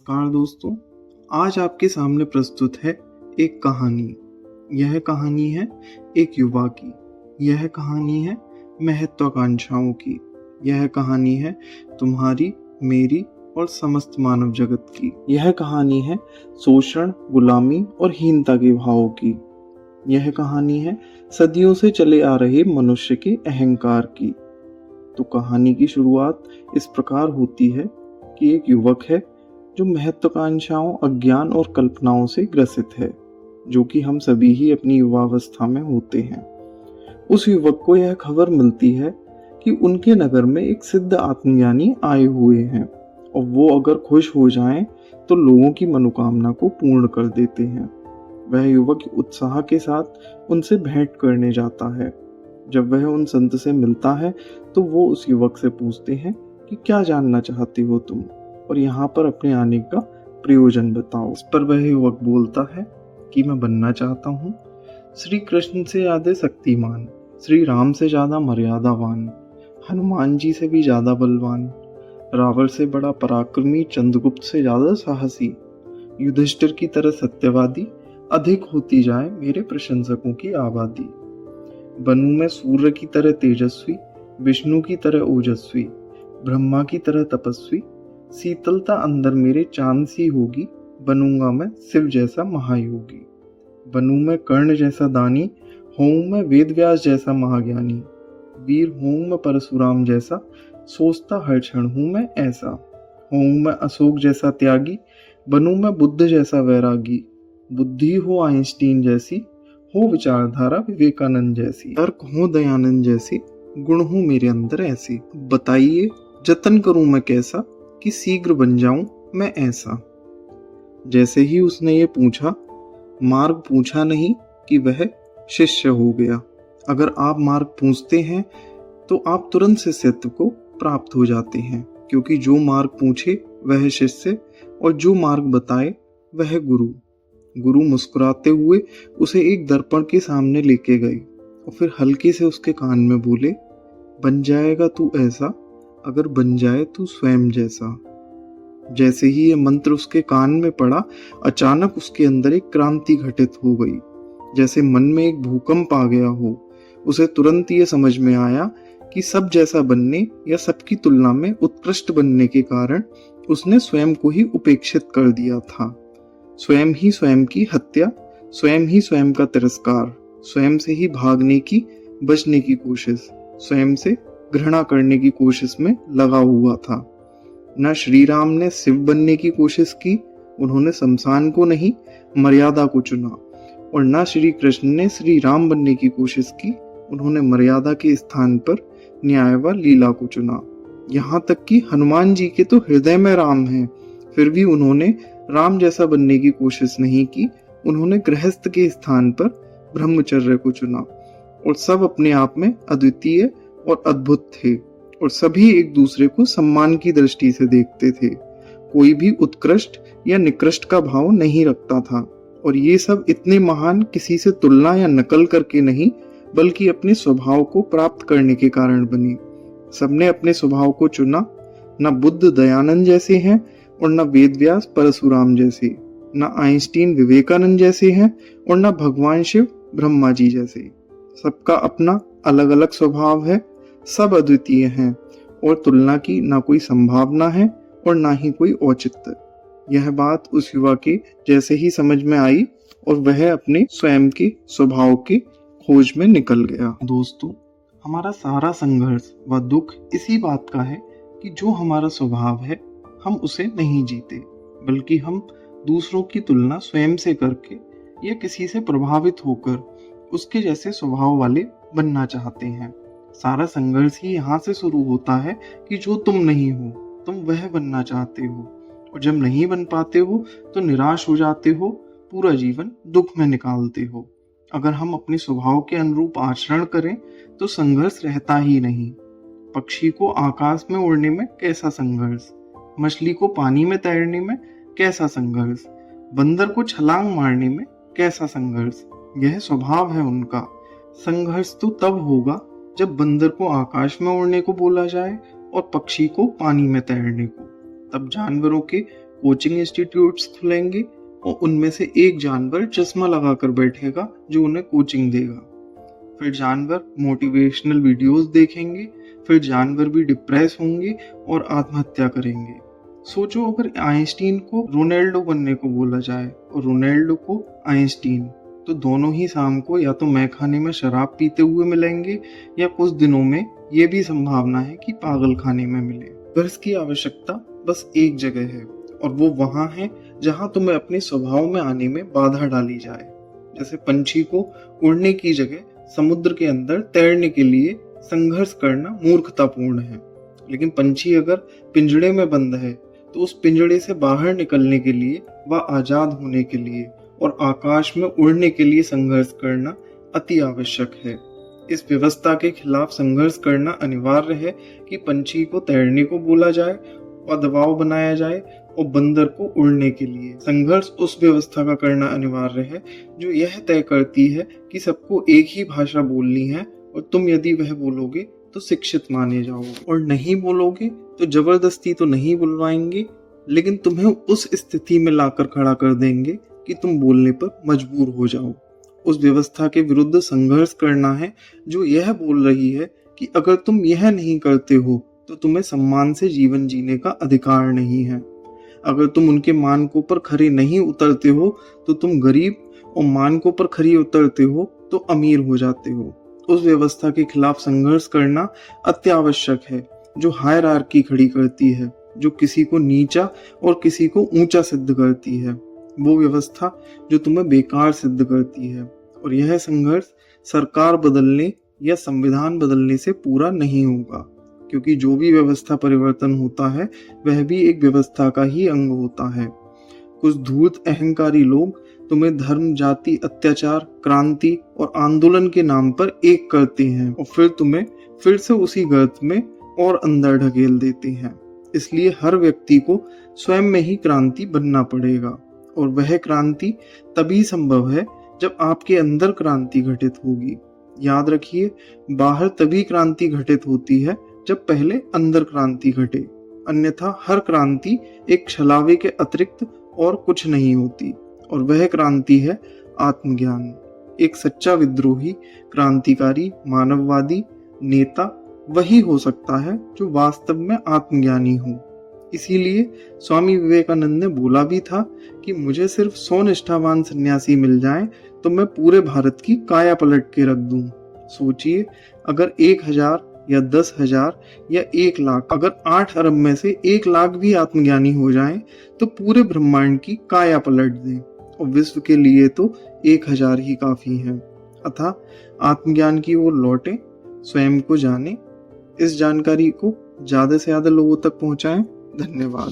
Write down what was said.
नमस्कार दोस्तों, आज आपके सामने प्रस्तुत है एक कहानी। यह कहानी है एक युवा की। यह कहानी है महत्वाकांक्षाओं की। यह कहानी है तुम्हारी, मेरी और समस्त मानव जगत की। यह कहानी है शोषण, गुलामी और हीनता के भावों की। यह कहानी है सदियों से चले आ रहे मनुष्य के अहंकार की। तो कहानी की शुरुआत इस प्रकार होती है कि एक युवक है जो महत्वाकांक्षाओं, अज्ञान और कल्पनाओं से ग्रसित है, जो कि हम सभी ही अपनी युवावस्था में होते हैं। उस युवक को यह खबर मिलती है कि उनके नगर में एक सिद्ध आत्मज्ञानी आए हुए हैं और वो अगर खुश हो जाएं तो लोगों की मनोकामना को पूर्ण कर देते हैं। वह युवक उत्साह के साथ उनसे भेंट करने जाता है। जब वह उन संत से मिलता है तो वो उस युवक से पूछते हैं कि क्या जानना चाहते हो तुम, और यहाँ पर अपने आने का प्रयोजन बताओ। इस पर वह युवक बोलता है कि मैं बनना चाहता हूँ श्री कृष्ण से ज्यादा शक्तिमान, श्री राम से ज्यादा मर्यादावान, हनुमान जी से भी ज्यादा बलवान, रावण से बड़ा पराक्रमी, चंद्रगुप्त से ज्यादा साहसी, युधिष्ठिर की तरह सत्यवादी, अधिक होती जाए मेरे प्रशंसकों की आबादी। बनूं मैं सूर्य की तरह तेजस्वी, विष्णु की तरह ओजस्वी, ब्रह्मा की तरह तपस्वी, शीतलता अंदर मेरे चांद सी होगी, बनूंगा मैं शिव जैसा महायोगी। बनूं मैं कर्ण जैसा दानी, होऊं मैं वेद व्यास जैसा महाज्ञानी, वीर होऊं मैं परशुराम जैसा, सोचता हर क्षण हूं मैं ऐसा। होऊं मैं अशोक जैसा त्यागी, बनूं मैं बुद्ध जैसा वैरागी, बुद्धि हो आइंस्टीन जैसी, हो विचारधारा विवेकानंद जैसी, तर्क हो दयानंद जैसी, गुण हो मेरे अंदर ऐसे। बताइए जतन करूं मैं कैसा, कि शीघ्र बन जाऊं मैं ऐसा। जैसे ही उसने ये पूछा, मार्ग पूछा नहीं कि वह शिष्य हो गया। अगर आप मार्ग पूछते हैं तो आप तुरंत शिष्यत्व को प्राप्त हो जाते हैं, क्योंकि जो मार्ग पूछे वह शिष्य और जो मार्ग बताए वह गुरु। गुरु मुस्कुराते हुए उसे एक दर्पण के सामने लेके गए और फिर हल्के से उसके कान में बोले, बन जाएगा तू ऐसा अगर बन जाए तू स्वयं जैसा। जैसे ही ये मंत्र उसके कान में पड़ा, अचानक उसके अंदर एक क्रांति घटित हो गई, जैसे मन में एक भूकंप आ गया हो। उसे तुरंत ये समझ में आया कि सब जैसा बनने या सबकी तुलना में उत्कृष्ट बनने के कारण उसने स्वयं को ही उपेक्षित कर दिया था। स्वयं ही स्वयं की हत्या, स्वयं ही स्वयं का तिरस्कार, स्वयं से ही भागने की, बचने की कोशिश, स्वयं से घृणा करने की कोशिश में लगा हुआ था। न श्री राम ने शिव बनने की कोशिश की, उन्होंने शमशान को नहीं मर्यादा को चुना, और न श्री कृष्ण ने श्री राम बनने की कोशिश की, उन्होंने मर्यादा के स्थान पर न्याय व लीला को चुना। यहाँ तक कि हनुमान जी के तो हृदय में राम है, फिर भी उन्होंने राम जैसा बनने की कोशिश नहीं की, उन्होंने गृहस्थ के स्थान पर ब्रह्मचर्य को चुना। और सब अपने आप में अद्वितीय और अद्भुत थे, और सभी एक दूसरे को सम्मान की दृष्टि से देखते थे। कोई भी उत्कृष्ट या निकृष्ट का भाव नहीं रखता था, और ये सब इतने महान किसी से तुलना या नकल करके नहीं, बल्कि अपने स्वभाव को प्राप्त करने के कारण बने। सबने अपने स्वभाव को चुना। न बुद्ध दयानंद जैसे हैं और न वेदव्यास परशुराम जैसे, न आइंस्टीन विवेकानंद जैसे हैं और न भगवान शिव ब्रह्मा जी जैसे। सबका अपना अलग अलग स्वभाव है, सब अद्वितीय हैं, और तुलना की ना कोई संभावना है और ना ही कोई औचित्य। यह बात उस युवा के जैसे ही समझ में आई और वह अपने स्वयं के स्वभाव के खोज में निकल गया। दोस्तों, हमारा सारा संघर्ष व दुख इसी बात का है कि जो हमारा स्वभाव है हम उसे नहीं जीते, बल्कि हम दूसरों की तुलना स्वयं से करके या किसी से प्रभावित होकर उसके जैसे स्वभाव वाले बनना चाहते हैं। सारा संघर्ष ही यहाँ से शुरू होता है कि जो तुम नहीं हो, तुम वह बनना चाहते हो, और जब नहीं बन पाते हो तो निराश हो जाते हो, पूरा जीवन दुख में निकालते हो। अगर हम अपने स्वभाव के अनुरूप आचरण करें तो संघर्ष रहता ही नहीं। पक्षी को आकाश में उड़ने में कैसा संघर्ष, मछली को पानी में तैरने में कैसा संघर्ष, बंदर को छलांग मारने में कैसा संघर्ष, यह स्वभाव है उनका। संघर्ष तो तब होगा जब बंदर को आकाश में उड़ने को बोला जाए और पक्षी को पानी में तैरने को। तब जानवरों के कोचिंग इंस्टीट्यूट्स खुलेंगे और उनमें से एक जानवर चश्मा लगाकर बैठेगा जो उन्हें कोचिंग देगा। फिर जानवर मोटिवेशनल वीडियोस देखेंगे, फिर जानवर भी डिप्रेस होंगे और आत्महत्या करेंगे। सोचो अगर आइंस्टीन को रोनाल्डो बनने को बोला जाए और रोनाल्डो को आइंस्टीन, तो दोनों ही शाम को या तो मैखाने में शराब पीते हुए मिलेंगे या कुछ दिनों में ये भी संभावना है कि पागल खाने में मिले। गर्स की आवश्यकता बस एक जगह है और वो वहां है जहां तुम्हें अपने स्वभाव में आने में बाधा डाली जाए। जैसे पंछी को उड़ने की जगह समुद्र के अंदर तैरने के लिए संघर्ष करना मूर्खतापूर्ण है, लेकिन पंछी अगर पिंजड़े में बंद है तो उस पिंजड़े से बाहर निकलने के लिए व आजाद होने के लिए और आकाश में उड़ने के लिए संघर्ष करना अति आवश्यक है। इस व्यवस्था के खिलाफ संघर्ष करना अनिवार्य है कि पंछी को तैरने को बोला जाए और दबाव बनाया जाए और बंदर को उड़ने के लिए। संघर्ष उस व्यवस्था का करना अनिवार्य है जो यह तय करती है कि सबको एक ही भाषा बोलनी है और तुम यदि वह बोलोगे तो शिक्षित माने जाओगे और नहीं बोलोगे तो जबरदस्ती तो नहीं बुलवाएंगे, लेकिन तुम्हें उस स्थिति में लाकर खड़ा कर देंगे कि तुम बोलने पर मजबूर हो जाओ। उस व्यवस्था के विरुद्ध संघर्ष करना है जो यह बोल रही है कि अगर तुम यह नहीं करते हो तो तुम्हें सम्मान से जीवन जीने का अधिकार नहीं है। अगर तुम उनके मानकों पर खरे नहीं उतरते हो तो तुम गरीब और मानकों पर खरी उतरते हो तो अमीर हो जाते हो। उस व्यवस्था के खिलाफ संघर्ष करना अत्यावश्यक है जो हायरार्की खड़ी करती है, जो किसी को नीचा और किसी को ऊंचा सिद्ध करती है, वो व्यवस्था जो तुम्हें बेकार सिद्ध करती है। और यह संघर्ष सरकार बदलने या संविधान बदलने से पूरा नहीं होगा, क्योंकि जो भी व्यवस्था परिवर्तन होता है वह भी एक व्यवस्था का ही अंग होता है। कुछ धूर्त अहंकारी लोग तुम्हें धर्म, जाति, अत्याचार, क्रांति और आंदोलन के नाम पर एक करते हैं और फिर तुम्हें फिर से उसी गर्त में और अंदर ढकेल देते हैं। इसलिए हर व्यक्ति को स्वयं में ही क्रांति बनना पड़ेगा और वह क्रांति तभी संभव है जब आपके अंदर क्रांति घटित होगी। याद रखिए, बाहर तभी क्रांति घटित होती है जब पहले अंदर क्रांति घटे, अन्यथा हर क्रांति एक छलावे के अतिरिक्त और कुछ नहीं होती। और वह क्रांति है आत्मज्ञान। एक सच्चा विद्रोही, क्रांतिकारी, मानववादी नेता वही हो सकता है जो वास्तव में आत्मज्ञानी हो। इसीलिए स्वामी विवेकानंद ने बोला भी था कि मुझे सिर्फ 100 निष्ठावान सन्यासी मिल जाएं तो मैं पूरे भारत की काया पलट के रख दूं। सोचिए, अगर 1000 या 10,000 या 1 लाख, अगर 8 अरब में से 1 लाख भी आत्मज्ञानी हो जाएं तो पूरे ब्रह्मांड की काया पलट दें और विश्व के लिए तो 1000 ही काफी है। अतः आत्मज्ञान की ओर लौटें, स्वयं को जानें। इस जानकारी को ज्यादा से ज्यादा लोगों तक पहुंचाएं। धन्यवाद।